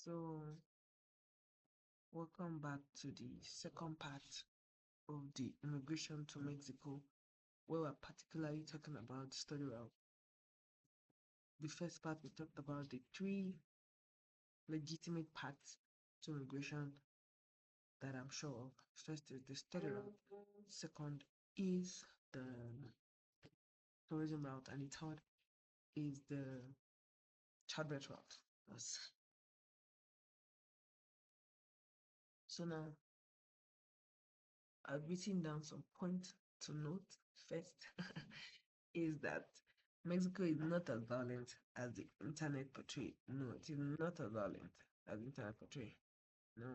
So, welcome back to the second part of the immigration to Mexico, where we're particularly talking about study route. The first part, we talked about the three legitimate paths to immigration that I'm sure of. First is the study route, second is the tourism route, and the third is the childbirth route. So now I've written down some points to note. First is that Mexico is not as violent as the internet portray. No, it is not as violent as the internet portray. No.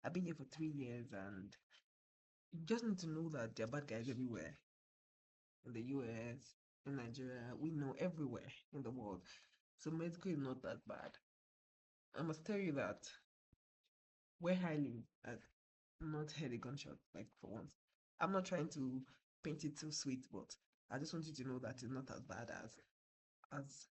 I've been here for 3 years and you just need to know that there are bad guys everywhere. In the US, in Nigeria, we know everywhere in the world. So Mexico is not that bad. I must tell you that where I live, I've not heard a gunshot, like for once. I'm not trying to paint it too sweet, but I just want you to know that it's not as bad as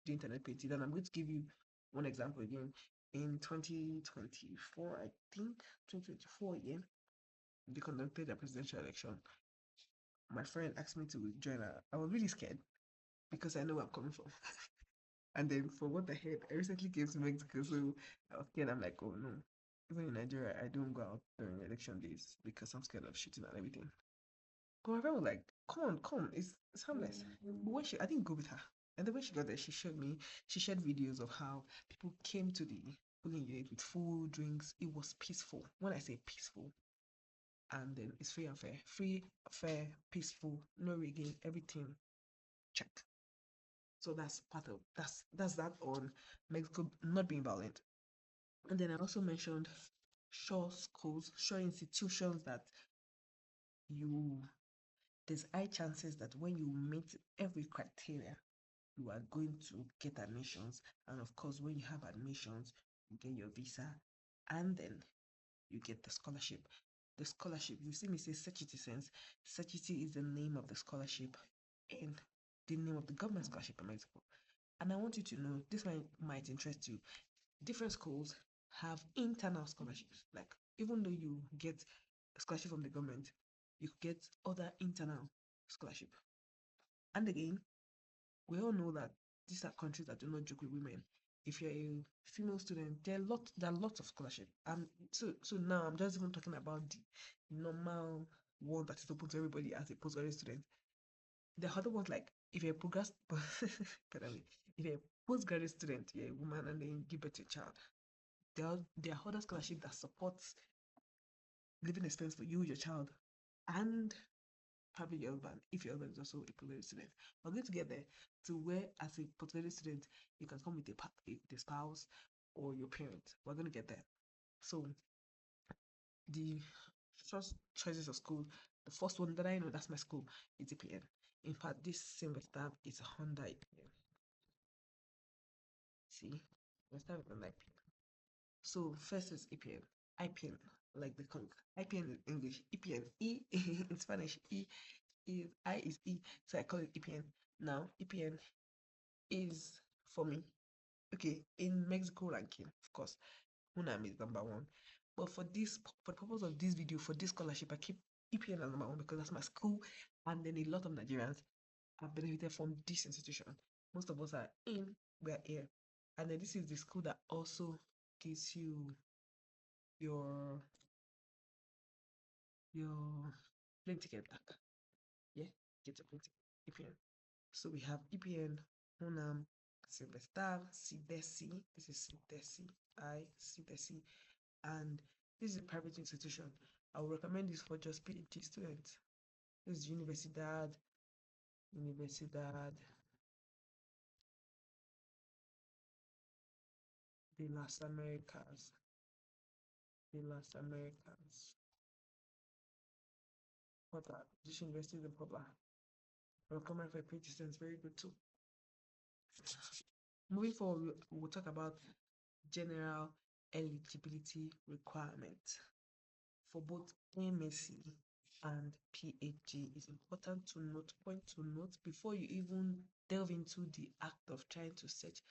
the internet painted. And I'm going to give you one example again. In 2024, I think 2024 again, they conducted a presidential election. My friend asked me to join her. I was really scared because I know where I'm coming from. And then for what the heck, I recently came to Mexico, so I was scared. I'm like, oh no. Even in Nigeria, I don't go out during election days because I'm scared of shooting and everything. But my friend was like, come on, come, it's harmless. But when I didn't go with her. And then when she got there, she shared videos of how people came to the polling unit with food, drinks. It was peaceful. When I say peaceful, and then it's free and fair. Free, fair, peaceful, no rigging, everything. Check. So that's part of that's that on Mexico not being violent. And then I also mentioned sure schools, sure institutions that you there's high chances that when you meet every criteria, you are going to get admissions. And of course, when you have admissions, you get your visa and then you get the scholarship. The scholarship, you see me say Sechity Sense. Sechity is the name of the scholarship and the name of the government scholarship in Mexico. And I want you to know this might interest you. Different schools have internal scholarships. Like even though you get a scholarship from the government, you get other internal scholarship. And again, we all know that these are countries that do not joke with women. If you're a female student, there are lots of scholarship. So now I'm just even talking about the normal one that is open to everybody as a postgraduate student. The other ones like if you're a pardon me, if you're a postgraduate student, you're a woman and then you give birth to a child. There are other scholarship that supports living expense for you, your child, and probably your husband, if your husband is also a postgraduate student. We're going to get there to where, as a postgraduate student, you can come with a spouse or your parent. We're going to get there. So, the first choices of school, the first one that I know, that's my school, is EPN. In fact, this semester is a Honda EPN. See, let's start with the light pink. So, first is EPN. IPN, like the conch. IPN in English, EPN. E in Spanish, E is I is E, so I call it EPN. Now, EPN is for me. Okay, in Mexico ranking, of course, Hunam is number one. But for the purpose of this video, for this scholarship, I keep EPN as number one because that's my school, and then a lot of Nigerians have benefited from this institution. Most of us are we are here, and then this is the school that also gives you your your plane ticket back. Yeah, get your plane ticket. EPN. So we have EPN, Honam, Silvestar, CDESI. This is CDESI, CDESI, and this is a private institution. I would recommend this for just PhD students. This is Universidad de las Americas, de las Americas. Puebla. This university is in Puebla. I recommend for PhD students, very good too. Moving forward, we'll talk about general eligibility requirements for both MSc and PhD. It's important to point to note before you even delve into the act of trying to search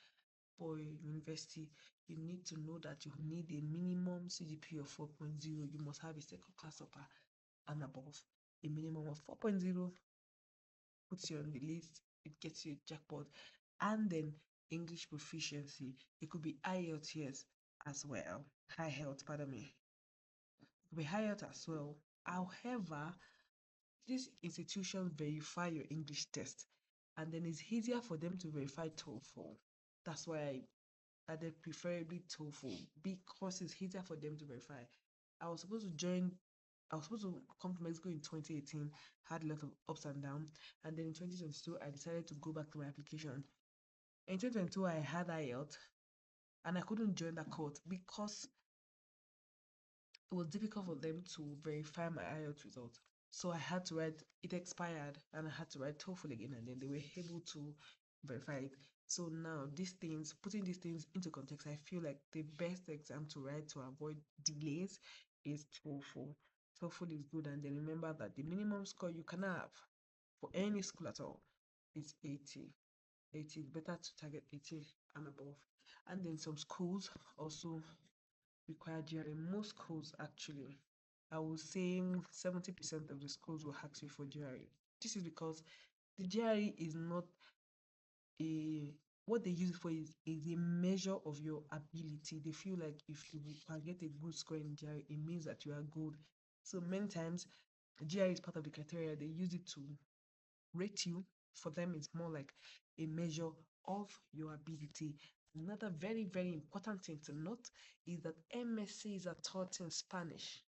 for a university. you need to know that you need a minimum CGPA of 4.0. You must have a second class upper and above. A minimum of 4.0 puts you on the list, it gets you a jackpot. And then English proficiency. It could be IELTS, yes, as well. High health, pardon me. It could be high health as well. However, these institutions verify your English test, and then it's easier for them to verify TOEFL. That's why I added preferably TOEFL, because it's easier for them to verify. I was supposed to join, I was supposed to come to Mexico in 2018, had a lot of ups and downs, and then in 2022 I decided to go back to my application. In 2022 I had IELTS and I couldn't join that course because it was difficult for them to verify my IELTS result. So I had to write, it expired, and I had to write TOEFL again, and then they were able to verify it. So now these things, putting these things into context, I feel like the best exam to write to avoid delays is TOEFL. TOEFL is good, and then remember that the minimum score you can have for any school at all is 80. 80 is better to target 80 and above. And then some schools also require GRE. Most schools actually, I would say 70% of the schools will ask you for GRE. This is because the GRE is not a, what they use it for is a measure of your ability. They feel like if you can get a good score in GRE, it means that you are good. So many times GRE is part of the criteria. They use it to rate you. For them, it's more like a measure of your ability. Another very, very important thing to note is that MSCs are taught in Spanish.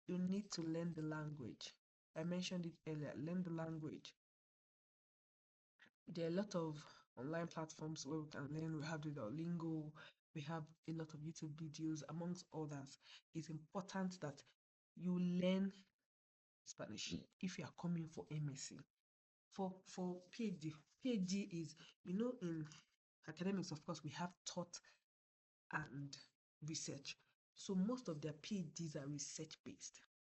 You need to learn the language. I mentioned it earlier, learn the language. There are a lot of online platforms where we can learn. We have the Duolingo, we have a lot of YouTube videos, amongst others. It's important that you learn Spanish if you are coming for MSc. For PhD is, in academics, of course, we have thought and research. So most of their PhDs are research based.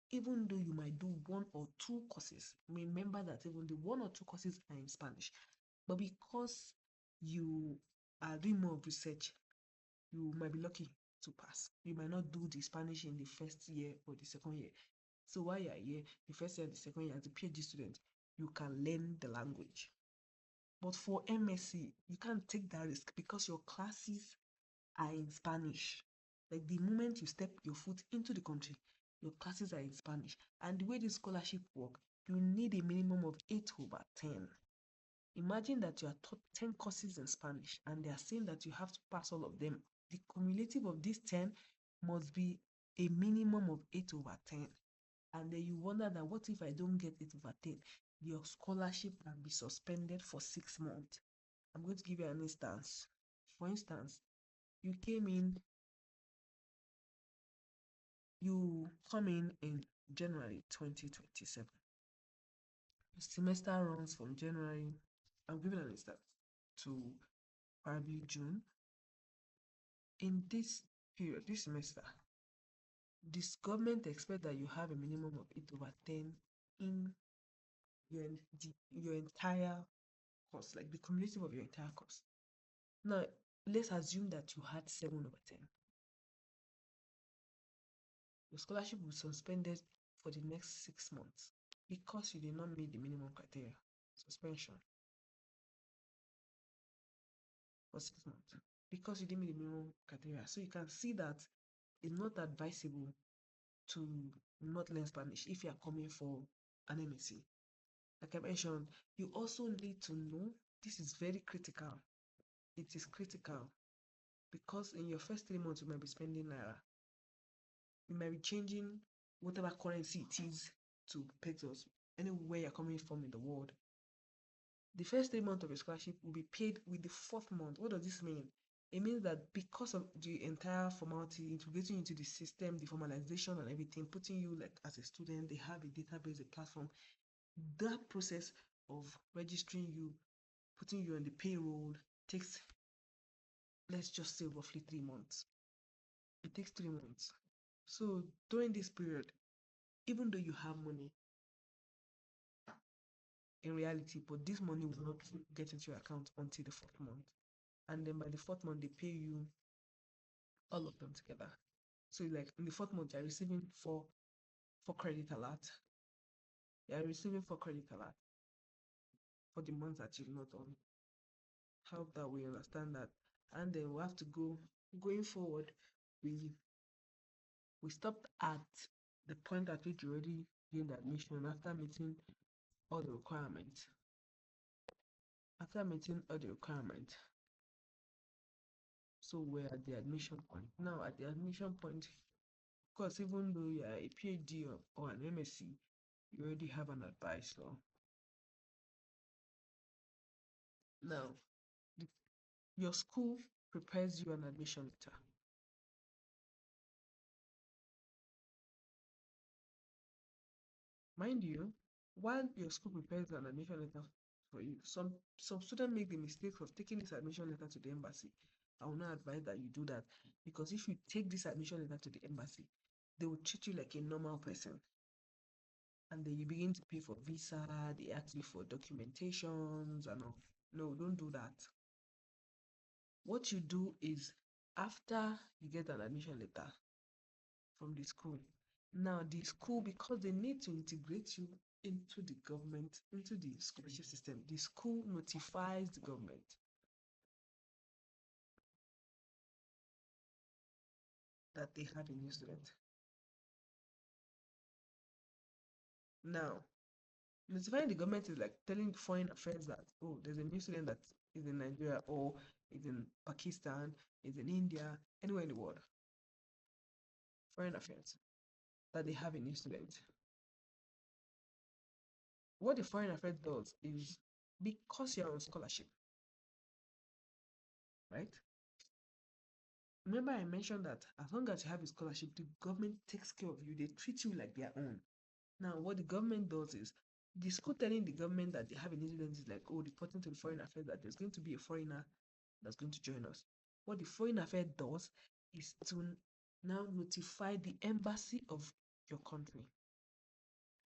Even though you might do one or two courses, remember that even the one or two courses are in Spanish. But because you are doing more of research, you might be lucky to pass. You might not do the Spanish in the first year or the second year. So while you're here, the first year and the second year as a PhD student, you can learn the language. But for MSc, you can't take that risk because your classes are in Spanish. Like the moment you step your foot into the country, your classes are in Spanish. And the way this scholarship work, you need a minimum of 8/10. Imagine that you are taught 10 courses in Spanish and they are saying that you have to pass all of them. The cumulative of these 10 must be a minimum of 8/10. And then you wonder that what if I don't get 8/10? Your scholarship can be suspended for 6 months. I'm going to give you an instance. For instance, you came in, you come in January 2027. The semester runs from January, I'm giving an instance, to probably June. In this period, this semester, this government expect that you have a minimum of 8/10 in your entire course, like the cumulative of your entire course. Now, let's assume that you had 7/10. Your scholarship will be suspended for the next 6 months because you did not meet the minimum criteria. Suspension for 6 months because you didn't meet the minimum criteria. So you can see that it's not advisable to not learn Spanish if you are coming for an MSc. Like I mentioned, you also need to know, this is very critical. It is critical because in your first 3 months, you might be spending naira. You might be changing whatever currency it is to pesos, anywhere you're coming from in the world. The first 3 months of your scholarship will be paid with the fourth month. What does this mean? It means that because of the entire formality, integrating into the system, the formalization and everything, putting you like as a student, they have a database, a platform. That process of registering you, putting you on the payroll takes, let's just say, roughly 3 months. It takes 3 months. So during this period, even though you have money in reality, but this money will not get into your account until the fourth month. And then by the fourth month, they pay you all of them together. So like in the fourth month, you're receiving four credit alert. You're receiving four credit alert for the months that you've not done. Hope that we understand that. And then we have to go going forward, we we stopped at the point at which you already gained admission after meeting all the requirements. After meeting all the requirements, so we're at the admission point. Now at the admission point, of course, even though you're a PhD or an MSc, you already have an advisor. Now, the, your school prepares you an admission letter. Mind you, while your school prepares an admission letter for you, some students make the mistake of taking this admission letter to the embassy. I will not advise that you do that, because if you take this admission letter to the embassy, they will treat you like a normal person. And then you begin to pay for visa, they ask you for documentations and all. No, don't do that. What you do is, after you get an admission letter from the school, now the school, because they need to integrate you into the government, into the scholarship system, the school notifies the government that they have a new student. Now, notifying the government is like telling foreign affairs that, oh, there's a new student that is in Nigeria, or is in Pakistan, is in India, anywhere in the world. Foreign affairs, that they have a new student. What the foreign affairs does is, because you're on scholarship, right? Remember I mentioned that as long as you have a scholarship, the government takes care of you. They treat you like their own. Now, what the government does is, the school telling the government that they have an incident is like, oh, reporting to the foreign affairs that there's going to be a foreigner that's going to join us. What the foreign affairs does is to now notify the embassy of your country,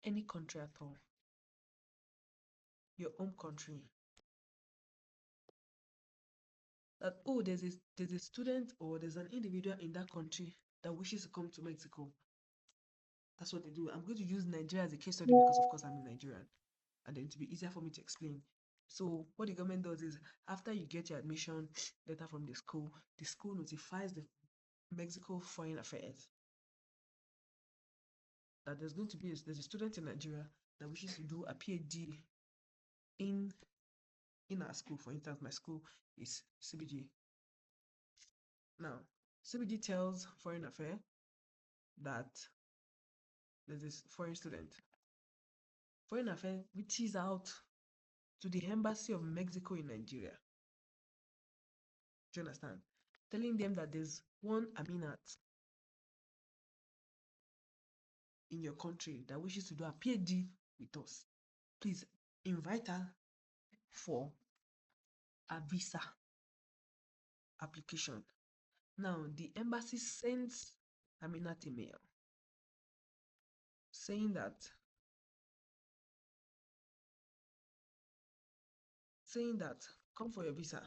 any country at all, your home country, that, oh, there's a student or there's an individual in that country that wishes to come to Mexico. That's what they do. I'm going to use Nigeria as a case study because, of course, I'm a Nigerian, and then to be easier for me to explain. So what the government does is, after you get your admission letter from the school notifies the Mexico Foreign Affairs that there's a student in Nigeria that wishes to do a PhD in in our school. For instance, my school is CBG. Now, CBG tells Foreign Affairs that there's this foreign student. Foreign Affairs reaches out to the embassy of Mexico in Nigeria. Do you understand? Telling them that there's one Aminat in your country that wishes to do a PhD with us. Please invite her for a visa application. Now, the embassy sends Aminat email saying that come for your visa.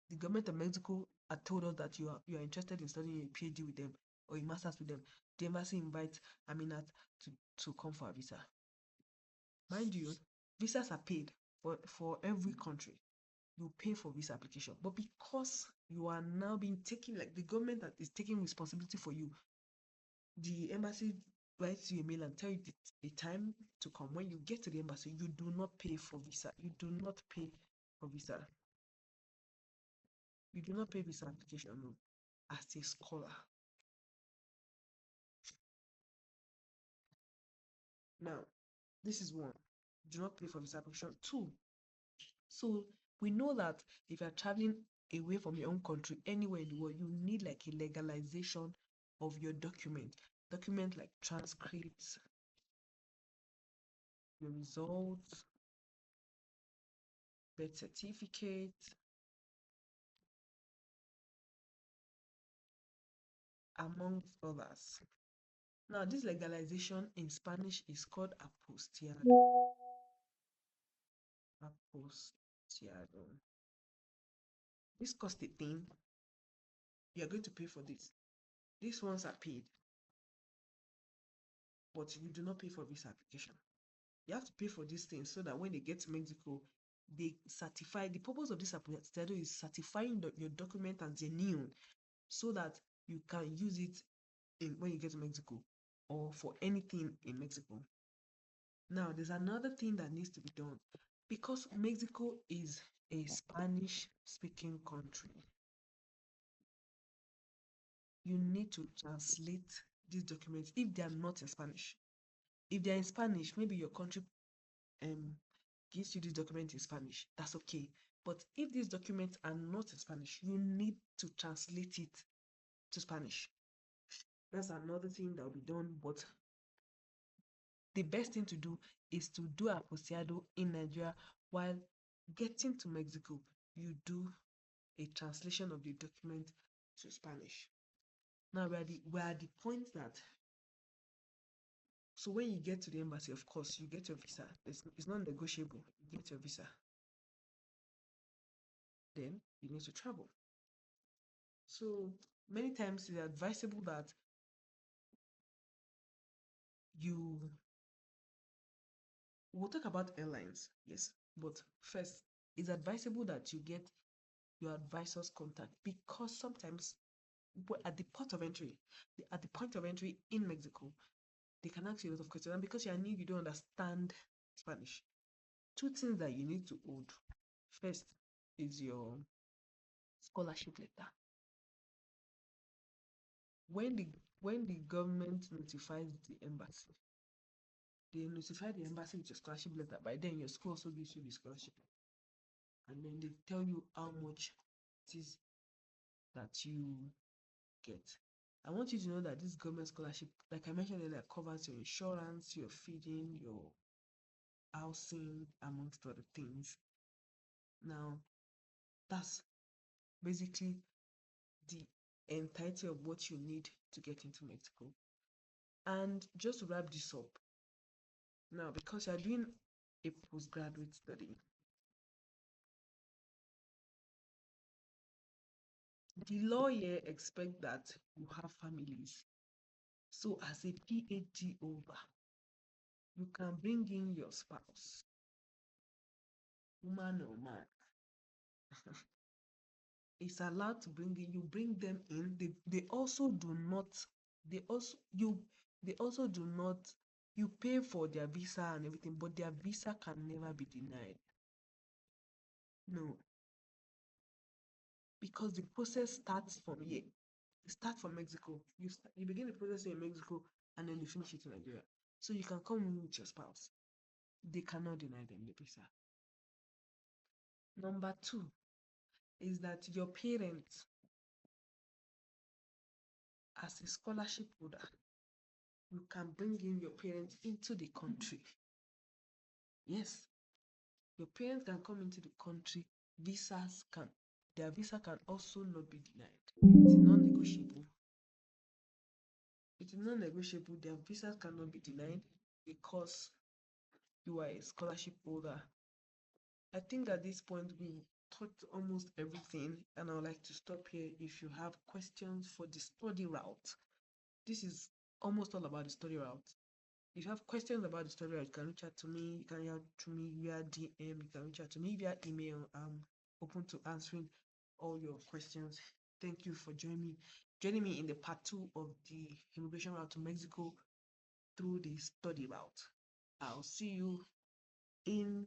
The government of Mexico had told us that you are interested in studying a PhD with them or a master's with them. The embassy invites Aminat to come for a visa. Mind you, visas are paid for every country. You pay for visa application, but because you are now being taken, like the government that is taking responsibility for you, the embassy writes you a mail and tell you the time to come. When you get to the embassy, you do not pay for visa. You do not pay for visa. You do not pay visa application, no, as a scholar. Now, this is one. Do not pay for visa application. Two, so we know that if you're traveling away from your own country, anywhere in the world, you need like a legalization of your document like transcripts, your results, birth certificate, amongst others. Now, this legalization in Spanish is called apostillado. Apostillado. This costs a thing. you're going to pay for this. These ones are paid, but you do not pay for visa application. You have to pay for these things so that when they get to Mexico, they certify. The purpose of this apostado is certifying your document as genuine so that you can use it when you get to Mexico or for anything in Mexico. Now, there's another thing that needs to be done because Mexico is a Spanish speaking country. You need to translate these documents if they are not in Spanish. If they are in Spanish, maybe your country um gives you this document in Spanish, that's okay. But if these documents are not in Spanish, you need to translate it to Spanish. That's another thing that will be done. But the best thing to do is to do a posado in Nigeria while getting to Mexico. You do a translation of the document to Spanish. Now we're at the point that so when you get to the embassy, of course, you get your visa. It's not negotiable. You get your visa. Then you need to travel. So many times it's advisable that you we'll talk about airlines, yes, but first it's advisable that you get your advisor's contact because sometimes at the port of entry, at the point of entry in Mexico, they can ask you a lot of questions, and because you are new, you don't understand Spanish. Two things that you need to hold. First is your scholarship letter. When the when the government notifies the embassy, they notify the embassy with your scholarship letter. By then, your school also gives you the scholarship, and then they tell you how much it is that you get. I want you to know that this government scholarship, like I mentioned earlier, covers your insurance, your feeding, your housing, amongst other things. Now, that's basically the entirety of what you need to get into Mexico. And just to wrap this up, now because you're doing a postgraduate study, the law here expect that you have families. So as a PhD holder, you can bring in your spouse, woman or man. It's allowed to bring in, you bring them in. They also do not, they also you they also do not you pay for their visa and everything, but their visa can never be denied. No, because the process starts from here. You start from Mexico. You begin the process in Mexico and then you finish it in Nigeria. So you can come in with your spouse. They cannot deny them the visa. Number two is that your parents, as a scholarship holder, you can bring in your parents into the country. Yes, your parents can come into the country. Visas can their visa can also not be denied. It is non-negotiable. It is non-negotiable. Their visas cannot be denied because you are a scholarship holder. I think at this point we talked almost everything, and I would like to stop here. If you have questions for the study route, this is almost all about the study route. If you have questions about the story, you can reach out to me. You can reach out to me via DM. You can reach out to me via email. I'm open to answering all your questions. Thank you for joining me in the part two of the immigration route to Mexico through the study route. I'll see you in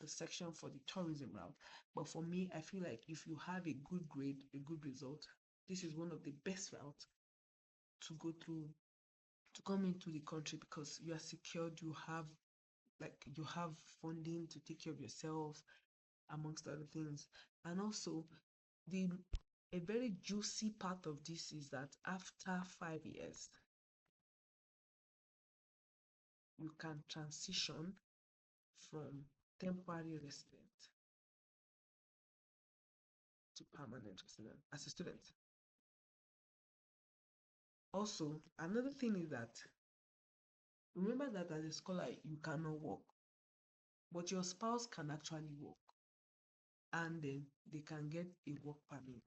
the section for the tourism route. But for me, I feel like if you have a good grade, a good result, this is one of the best routes to go through to come into the country because you are secured, you have funding to take care of yourself, amongst other things. And also the a very juicy part of this is that after 5 years, you can transition from temporary resident to permanent resident as a student. Also, another thing is that remember that as a scholar, you cannot work, but your spouse can actually work and then they can get a work permit.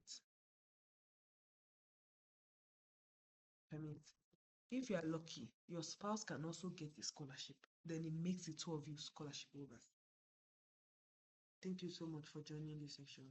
permit. If you are lucky, your spouse can also get a scholarship. Then it makes the two of you scholarship holders. Thank you so much for joining this section.